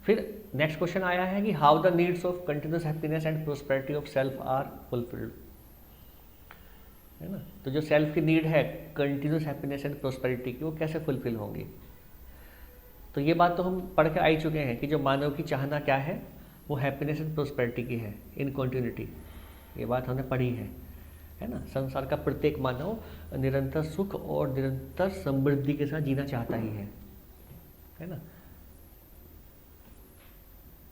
फिर next question आया है कि how the needs of continuous happiness and prosperity of self are fulfilled, है ना। तो जो सेल्फ की नीड है कंटिन्यूस हैप्पीनेस एंड प्रोस्पेरिटी की, वो कैसे फुलफिल होंगी। तो ये बात तो हम पढ़ के आ ही चुके हैं कि जो मानव की चाहना क्या है, वो हैप्पीनेस एंड प्रोस्पेरिटी की है, इन कॉन्टिन्यूटी। ये बात हमने पढ़ी है ना। संसार का प्रत्येक मानव निरंतर सुख और निरंतर समृद्धि के साथ जीना चाहता ही है ना।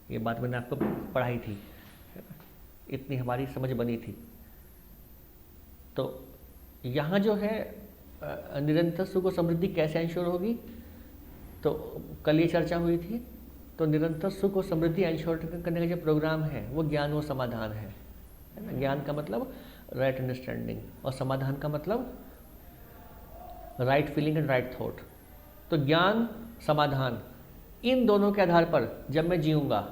ये बात मैंने आपको पढ़ाई थी, है ना? इतनी हमारी समझ बनी थी। तो यहाँ जो है निरंतर सुख और समृद्धि कैसे इंश्योर होगी, तो कल ये चर्चा हुई थी। तो निरंतर सुख और समृद्धि इंश्योर करने का जो प्रोग्राम है वो ज्ञान और समाधान है ना। ज्ञान का मतलब राइट अंडरस्टैंडिंग, और समाधान का मतलब right feeling and right thought. तो ज्ञान समाधान इन दोनों के आधार पर जब मैं जीऊँगा,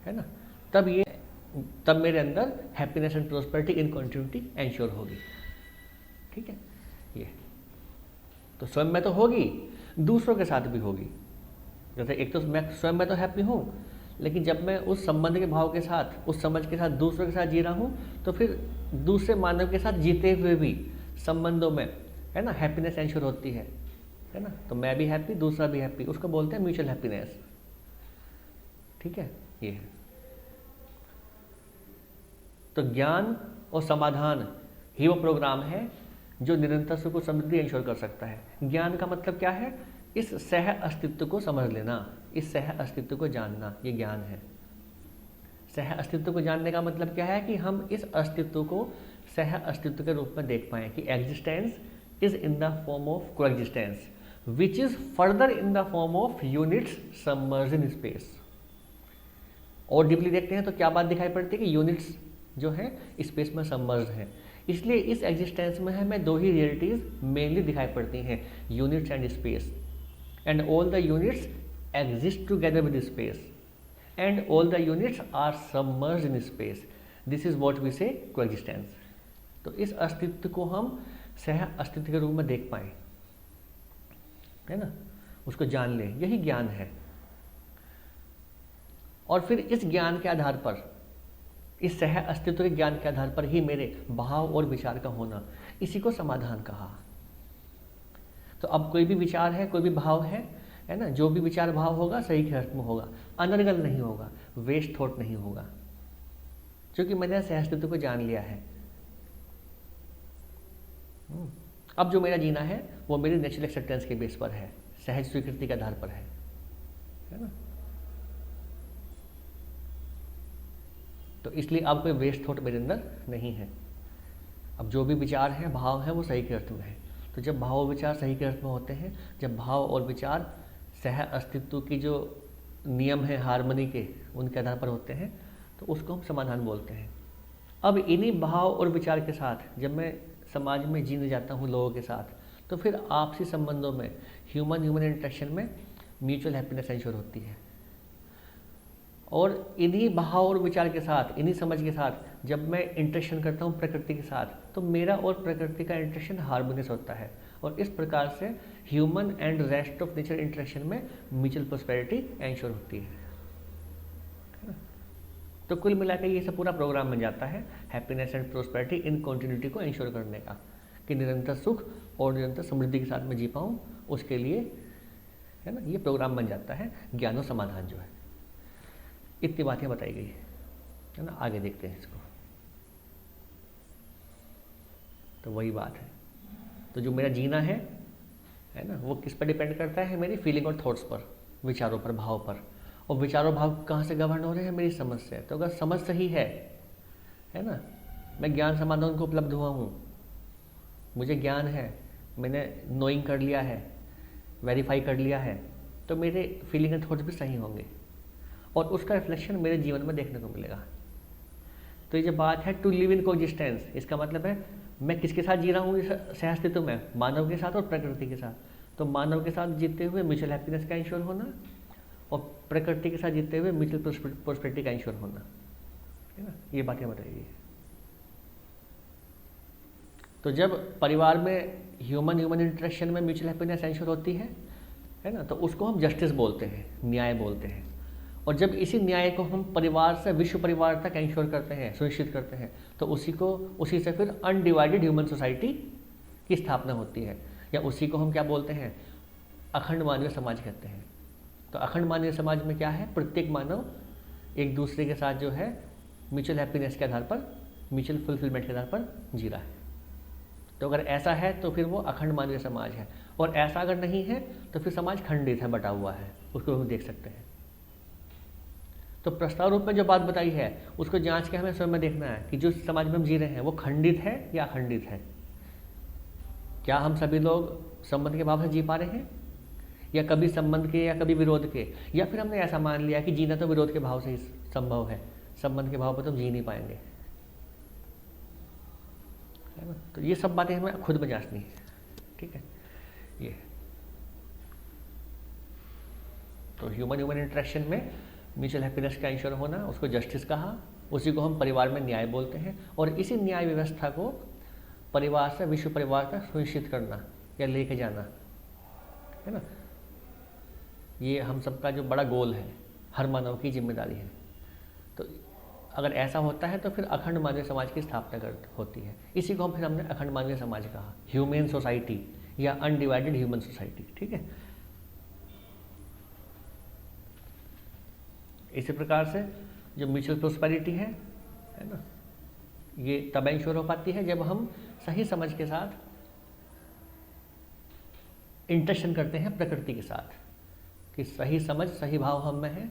है ना, तब मेरे अंदर happiness and prosperity in continuity ensure होगी। ठीक है, ये तो स्वयं में तो होगी, दूसरों के साथ भी होगी। जैसे एक तो मैं स्वयं में तो हैप्पी हूँ, लेकिन जब मैं उस संबंध के भाव के साथ, उस समझ के साथ दूसरों के साथ जी रहा हूँ, तो फिर दूसरे मानव के साथ जीते हुए भी संबंधों में, है ना, हैप्पीनेस एंश्योर होती है ना। तो मैं भी हैप्पी, दूसरा भी हैप्पी, उसको बोलते हैं म्यूचुअल हैप्पीनेस। ठीक है, ये है। तो ज्ञान और समाधान ही वो प्रोग्राम है जो निरंतर सुख और समृद्धि इंश्योर कर सकता है। ज्ञान का मतलब क्या है, इस सह अस्तित्व को समझ लेना, इस सह अस्तित्व को जानना, ये ज्ञान है। सह अस्तित्व को जानने का मतलब क्या है कि हम इस अस्तित्व को सह अस्तित्व के रूप में देख पाएं कि existence is in the form of coexistence which is further in the form of units submerged in space. और डीपली देखते हैं तो क्या बात दिखाई पड़ती है कि यूनिट्स जो है स्पेस में सबमर्ज्ड हैं। इसलिए इस एग्जिस्टेंस में हमें दो ही रियलिटीज मेनली दिखाई पड़ती हैं, units and space. And all the units exist together with space and all the units are submerged in space. This is what we say coexistence. तो इस अस्तित्व को हम सह अस्तित्व के रूप में देख पाएं, है ना, उसको जान लें, यही ज्ञान है। और फिर इस ज्ञान के आधार पर, इस सह अस्तित्व के ज्ञान के आधार पर ही मेरे भाव और विचार का होना, इसी को समाधान कहा। तो अब कोई भी विचार है, कोई भी भाव है ना, जो भी विचार भाव होगा सही के अर्थ में होगा, अनर्गल नहीं होगा, वेस्ट थॉट नहीं होगा, क्योंकि मैंने सह अस्तित्व को जान लिया है। अब जो मेरा जीना है वो मेरी नेचुरल एक्सेप्टेंस के बेस पर है, सहज स्वीकृति के आधार पर है ना। तो इसलिए अब कोई वेस्ट थॉट मेरे अंदर नहीं है। अब जो भी विचार हैं, भाव हैं, वो सही के अर्थ में है। तो जब भाव और विचार सही के अर्थ में होते हैं, जब भाव और विचार सह अस्तित्व की जो नियम है हार्मनी के, उनके आधार पर होते हैं, तो उसको हम समाधान बोलते हैं। अब इन्हीं भाव और विचार के साथ जब मैं समाज में जीने जाता हूँ लोगों के साथ, तो फिर आपसी संबंधों में, ह्यूमन इंटरेक्शन में म्यूचुअल हैप्पीनेस इंश्योर होती है। और इन्हीं भाव और विचार के साथ, इन्हीं समझ के साथ जब मैं इंटरेक्शन करता हूँ प्रकृति के साथ, तो मेरा और प्रकृति का इंटरेक्शन हार्मोनियस होता है। और इस प्रकार से human and rest of nature interaction में म्यूचुअल प्रोस्पेरिटी एंश्योर होती है। तो कुल मिलाकर ये सब पूरा प्रोग्राम बन जाता है happiness and prosperity in continuity को इंश्योर करने का, कि निरंतर सुख और निरंतर समृद्धि के साथ में जी पाऊँ, उसके लिए, है ना, ये प्रोग्राम बन जाता है ज्ञान और समाधान जो है। इतनी बातें बताई गई है ना। आगे देखते हैं इसको। तो वही बात है। तो जो मेरा जीना है ना, वो किस पर डिपेंड करता है, मेरी फीलिंग और थॉट्स पर, विचारों पर, भाव पर। और विचारों भाव कहाँ से गवर्न हो रहे हैं, मेरी समझ से। तो अगर समझ सही है ना, मैं ज्ञान समाधान को उपलब्ध हुआ हूँ, मुझे ज्ञान है, मैंने नोइंग कर लिया है, वेरीफाई कर लिया है, तो मेरे फीलिंग एंड थॉट्स भी सही होंगे और उसका रिफ्लेक्शन मेरे जीवन में देखने को मिलेगा। तो ये जो बात है टू लिव इन कोएग्जिस्टेंस, इसका मतलब है मैं किसके साथ जी रहा हूँ इस सह अस्तित्व में, मानव के साथ और प्रकृति के साथ। तो मानव के साथ जीते हुए म्यूचुअल हैप्पीनेस का इंश्योर होना, और प्रकृति के साथ जीते हुए म्यूचुअल प्रोस्पेरिटी का इंश्योर होना, है ना। ये बातें बताइए। तो जब परिवार में ह्यूमन इंटरेक्शन में म्यूचुअल हैप्पीनेस इंश्योर होती है ना, तो उसको हम जस्टिस बोलते हैं, न्याय बोलते हैं। और जब इसी न्याय को हम परिवार से विश्व परिवार तक एंश्योर करते हैं, सुनिश्चित करते हैं, तो उसी से फिर अनडिवाइडेड ह्यूमन सोसाइटी की स्थापना होती है, या उसी को हम क्या बोलते हैं, अखंड मानवीय समाज कहते हैं। तो अखंड मानवीय समाज में क्या है, प्रत्येक मानव एक दूसरे के साथ जो है म्यूचुअल हैप्पीनेस के आधार पर, म्यूचुअल फुलफिलमेंट के आधार पर जी रहा है। तो अगर ऐसा है तो फिर वो अखंड मानवीय समाज है, और ऐसा अगर नहीं है तो फिर समाज खंडित है, बटा हुआ है, उसको हम देख सकते हैं। तो प्रस्ताव रूप में जो बात बताई है उसको जांच के हमें स्वयं में देखना है कि जो समाज में हम जी रहे हैं वो खंडित है या अखंडित है। क्या हम सभी लोग संबंध के भाव से जी पा रहे हैं, या कभी संबंध के या कभी विरोध के, या फिर हमने ऐसा मान लिया कि जीना तो विरोध के भाव से ही संभव है, संबंध के भाव पर तो हम जी नहीं पाएंगे, है ना। तो ये सब बातें हमें खुद में जांचनी है, ठीक है। ये तो ह्यूमन इंटरेक्शन में म्यूचुअल हैप्पीनेस का इंश्योर होना, उसको जस्टिस कहा, उसी को हम परिवार में न्याय बोलते हैं, और इसी न्याय व्यवस्था को परिवार से विश्व परिवार तक सुनिश्चित करना या लेके जाना, है ना। ये हम सबका जो बड़ा गोल है, हर मानव की जिम्मेदारी है। तो अगर ऐसा होता है तो फिर अखंड मानवीय समाज की स्थापना होती है। इसी को हम फिर हमने अखंड मानवीय समाज कहा, ह्यूमन सोसाइटी या अनडिवाइडेड ह्यूमन सोसाइटी, ठीक है। इसी प्रकार से जो म्यूचुअल प्रोस्पेरिटी है ना, ये तब इंश्योर हो पाती है जब हम सही समझ के साथ इंटरेक्शन करते हैं प्रकृति के साथ, कि सही समझ सही भाव हम में है,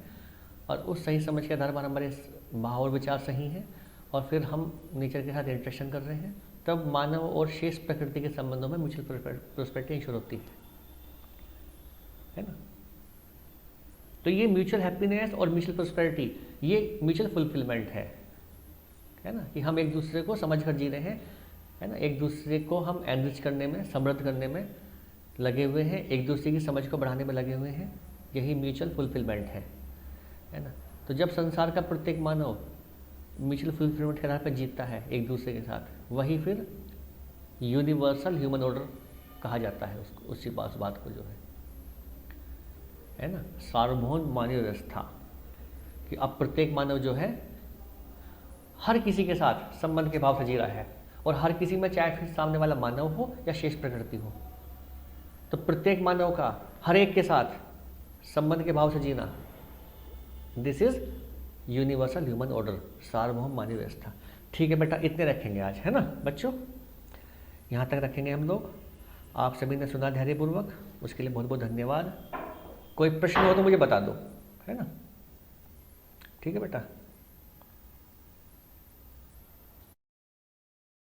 और उस सही समझ के आधार पर हमारे भाव और विचार सही हैं, और फिर हम नेचर के साथ इंटरेक्शन कर रहे हैं, तब मानव और शेष प्रकृति के संबंधों में म्यूचुअल प्रोस्पेरिटी इंश्योर होती है ना। तो ये म्यूचुअल हैप्पीनेस और म्यूचुअल प्रोस्पेरिटी, ये म्यूचुअल फुलफिलमेंट है ना, कि हम एक दूसरे को समझ कर जी रहे हैं, है ना, एक दूसरे को हम एनरिच करने में, समृद्ध करने में लगे हुए हैं, एक दूसरे की समझ को बढ़ाने में लगे हुए हैं, यही म्यूचुअल फुलफिलमेंट है ना। तो जब संसार का प्रत्येक मानव म्यूचुअल फुलफिलमेंट के आधार पर जीतता है एक दूसरे के साथ, वही फिर यूनिवर्सल ह्यूमन ऑर्डर कहा जाता है उसको, उसी बात को जो है ना, सार्वभौम मानवीय व्यवस्था, कि अब प्रत्येक मानव जो है हर किसी के साथ संबंध के भाव से जी रहा है, और हर किसी में चाहे फिर सामने वाला मानव हो या शेष प्रकृति हो, तो प्रत्येक मानव का हर एक के साथ संबंध के भाव से जीना, this is universal human order, सार्वभौम मानवीय व्यवस्था। ठीक है बेटा, इतने रखेंगे आज, है ना बच्चों, यहाँ तक रखेंगे हम लोग। आप सभी ने सुना धैर्यपूर्वक, उसके लिए बहुत बहुत धन्यवाद। कोई प्रश्न हो तो मुझे बता दो, है ना। ठीक है बेटा।